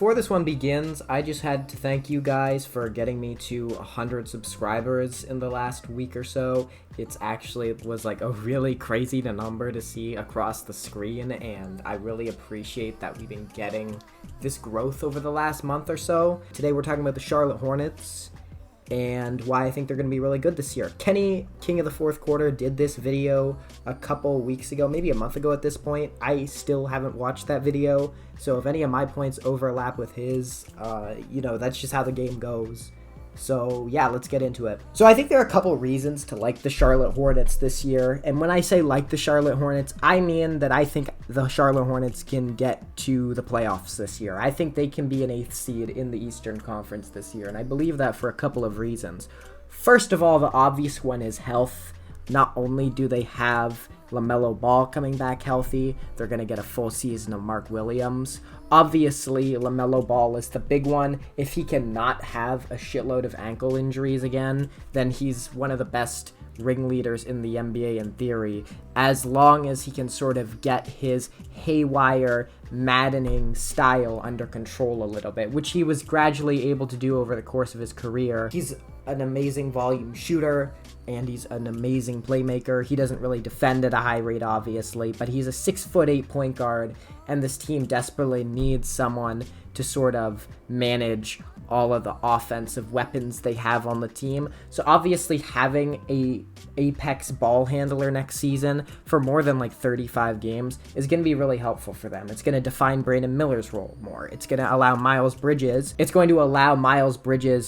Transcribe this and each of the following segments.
Before this one begins, I just had to thank you guys for getting me to 100 subscribers in the last week or so. It was like a really crazy number to see across the screen, and I really appreciate that we've been getting this growth over the last month or so. Today we're talking about the Charlotte Hornets and why I think they're going to be really good this year. Kenny, King of the Fourth Quarter, did this video a couple weeks ago, maybe a month ago at this point. I still haven't watched that video, so if any of my points overlap with his, that's just how the game goes. So yeah, let's get into it. So I think there are a couple reasons to like the Charlotte Hornets this year. And when I say like the Charlotte Hornets, I mean that I think the Charlotte Hornets can get to the playoffs this year. I think they can be an 8th seed in the Eastern Conference this year. And I believe that for a couple of reasons. First of all, the obvious one is health. Not only do they have LaMelo Ball coming back healthy, they're going to get a full season of Mark Williams. Obviously, LaMelo Ball is the big one. If he cannot have a shitload of ankle injuries again, then he's one of the best ringleaders in the NBA in theory, as long as he can sort of get his haywire, maddening style under control a little bit, which he was gradually able to do over the course of his career. He's an amazing volume shooter, and he's an amazing playmaker. He doesn't really defend at a high rate, obviously, but he's a 6'8" point guard, and this team desperately needs someone to sort of manage all of the offensive weapons they have on the team. So obviously having a apex ball handler next season for more than like 35 games is going to be really helpful for them. It's going to define Brandon Miller's role more. It's going to allow Miles Bridges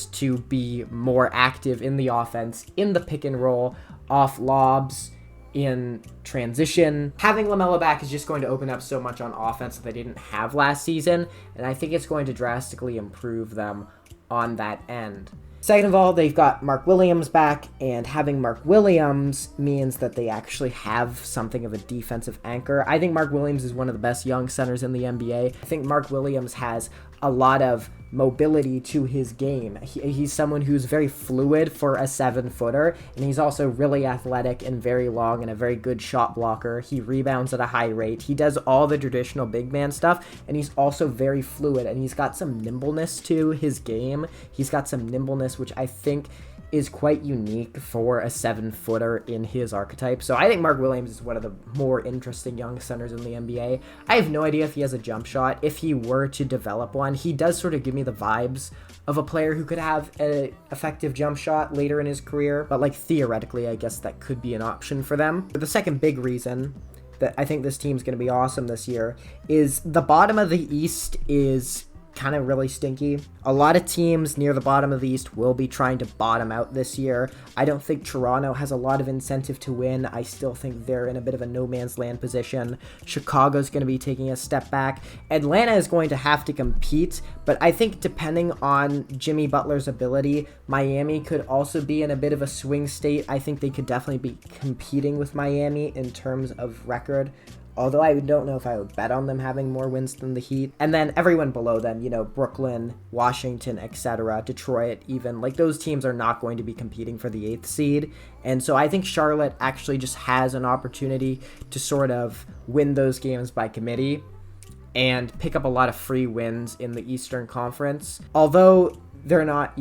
to be more active in the offense, in the pick and roll, off lobs, in transition. Having LaMelo back is just going to open up so much on offense that they didn't have last season, and I think it's going to drastically improve them on that end. Second of all, they've got Mark Williams back, and having Mark Williams means that they actually have something of a defensive anchor. I think Mark Williams is one of the best young centers in the NBA. I think Mark Williams has a lot of mobility to his game. He's someone who's very fluid for a 7-footer, and he's also really athletic and very long and a very good shot blocker. He rebounds at a high rate. He does all the traditional big man stuff, and he's also very fluid, and he's got some nimbleness to his game. He's got some nimbleness, which I think is quite unique for a 7-footer in his archetype. So I think Mark Williams is one of the more interesting young centers in the NBA. I have no idea if he has a jump shot. If he were to develop one, he does sort of give me the vibes of a player who could have an effective jump shot later in his career. But like theoretically, I guess that could be an option for them. But the second big reason that I think this team's going to be awesome this year is the bottom of the East is kind of really stinky. A lot of teams near the bottom of the East will be trying to bottom out this year. I don't think Toronto has a lot of incentive to win. I still think they're in a bit of a no man's land position. Chicago's going to be taking a step back. Atlanta is going to have to compete, but I think depending on Jimmy Butler's ability, Miami could also be in a bit of a swing state. I think they could definitely be competing with Miami in terms of record, although I don't know if I would bet on them having more wins than the Heat. And then everyone below them, Brooklyn, Washington, etc., Detroit even, like those teams are not going to be competing for the 8th seed. And so I think Charlotte actually just has an opportunity to sort of win those games by committee and pick up a lot of free wins in the Eastern Conference. Although they're not,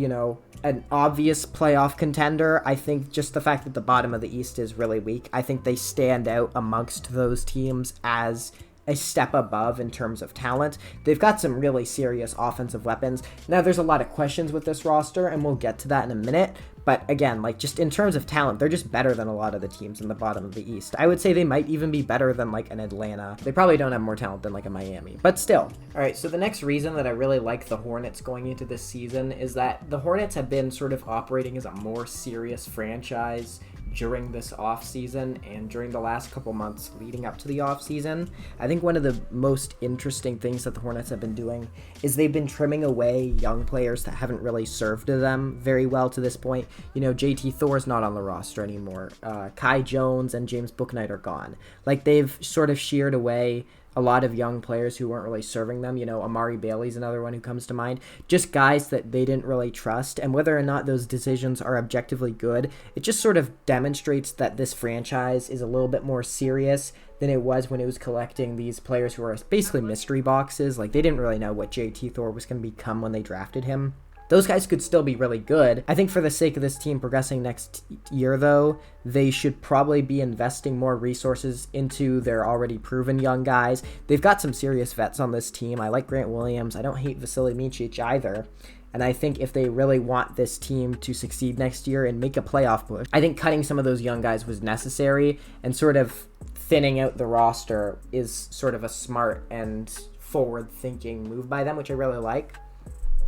an obvious playoff contender, I think just the fact that the bottom of the East is really weak, I think they stand out amongst those teams as a step above in terms of talent. They've got some really serious offensive weapons. Now, there's a lot of questions with this roster, and we'll get to that in a minute. But again, like just in terms of talent, they're just better than a lot of the teams in the bottom of the East. I would say they might even be better than like an Atlanta. They probably don't have more talent than like a Miami, but still. All right, so the next reason that I really like the Hornets going into this season is that the Hornets have been sort of operating as a more serious franchise during this offseason and during the last couple months leading up to the offseason. I think one of the most interesting things that the Hornets have been doing is they've been trimming away young players that haven't really served them very well to this point. JT Thor's not on the roster anymore. Kai Jones and James Bouknight are gone. Like they've sort of sheared away a lot of young players who weren't really serving them. Amari Bailey's another one who comes to mind. Just guys that they didn't really trust. And whether or not those decisions are objectively good, it just sort of demonstrates that this franchise is a little bit more serious than it was when it was collecting these players who are basically mystery boxes. Like, they didn't really know what JT Thor was going to become when they drafted him. Those guys could still be really good. I think for the sake of this team progressing next year, though, they should probably be investing more resources into their already proven young guys. They've got some serious vets on this team. I like Grant Williams. I don't hate Vasily Micic either. And I think if they really want this team to succeed next year and make a playoff push, I think cutting some of those young guys was necessary, and sort of thinning out the roster is sort of a smart and forward-thinking move by them, which I really like.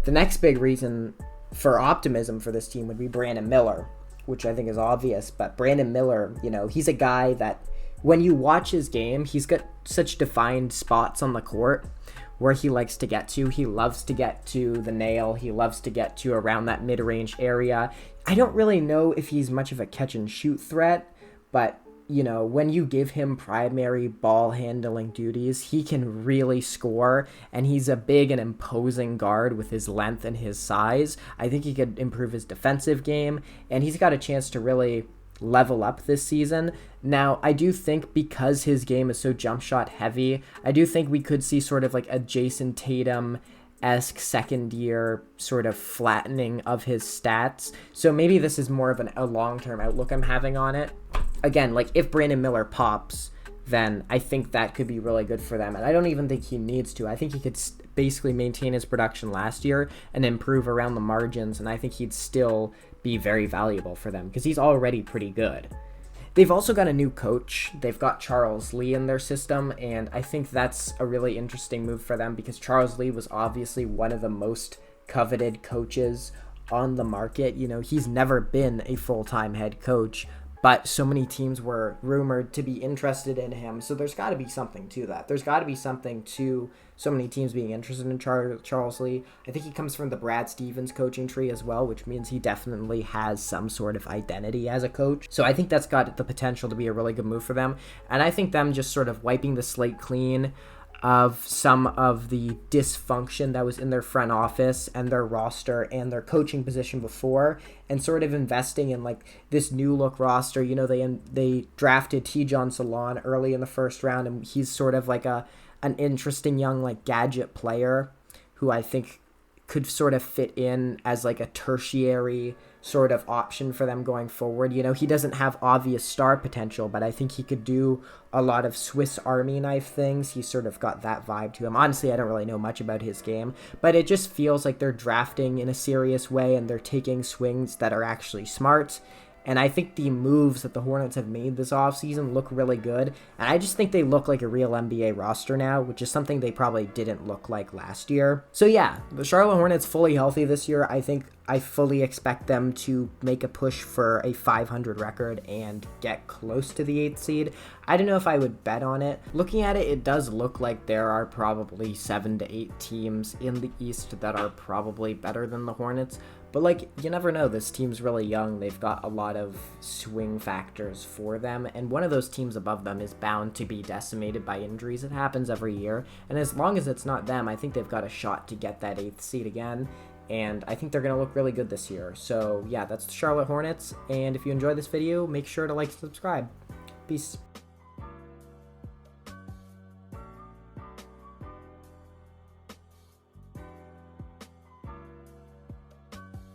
The next big reason for optimism for this team would be Brandon Miller, which I think is obvious. But Brandon Miller, he's a guy that when you watch his game, he's got such defined spots on the court where he likes to get to. He loves to get to the nail. He loves to get to around that mid-range area. I don't really know if he's much of a catch-and-shoot threat, but when you give him primary ball handling duties, he can really score, and he's a big and imposing guard with his length and his size. I think he could improve his defensive game, and he's got a chance to really level up this season. Now, I do think because his game is so jump shot heavy, I do think we could see sort of like a Jason Tatum-esque second year sort of flattening of his stats. So maybe this is more of a long-term outlook I'm having on it. Again, like, if Brandon Miller pops, then I think that could be really good for them. And I don't even think he needs to. I think he could basically maintain his production last year and improve around the margins, and I think he'd still be very valuable for them because he's already pretty good. They've also got a new coach. They've got Charles Lee in their system, and I think that's a really interesting move for them because Charles Lee was obviously one of the most coveted coaches on the market. He's never been a full-time head coach, but so many teams were rumored to be interested in him. So there's got to be something to that. There's got to be something to so many teams being interested in Charles Lee. I think he comes from the Brad Stevens coaching tree as well, which means he definitely has some sort of identity as a coach. So I think that's got the potential to be a really good move for them. And I think them just sort of wiping the slate clean of some of the dysfunction that was in their front office and their roster and their coaching position before, and sort of investing in like this new look roster. They drafted T-John Salon early in the first round, and he's sort of like an interesting young like gadget player who I think could sort of fit in as like a tertiary sort of option for them going forward. He doesn't have obvious star potential, but I think he could do a lot of Swiss Army knife things. He's sort of got that vibe to him. Honestly, I don't really know much about his game, but it just feels like they're drafting in a serious way and they're taking swings that are actually smart. And I think the moves that the Hornets have made this offseason look really good. And I just think they look like a real NBA roster now, which is something they probably didn't look like last year. So yeah, the Charlotte Hornets fully healthy this year. I think I fully expect them to make a push for a 500 record and get close to the 8th seed. I don't know if I would bet on it. Looking at it, it does look like there are probably 7 to 8 teams in the East that are probably better than the Hornets. But, like, you never know. This team's really young. They've got a lot of swing factors for them. And one of those teams above them is bound to be decimated by injuries. It happens every year. And as long as it's not them, I think they've got a shot to get that 8th seed again. And I think they're going to look really good this year. So, yeah, that's the Charlotte Hornets. And if you enjoyed this video, make sure to like and subscribe. Peace.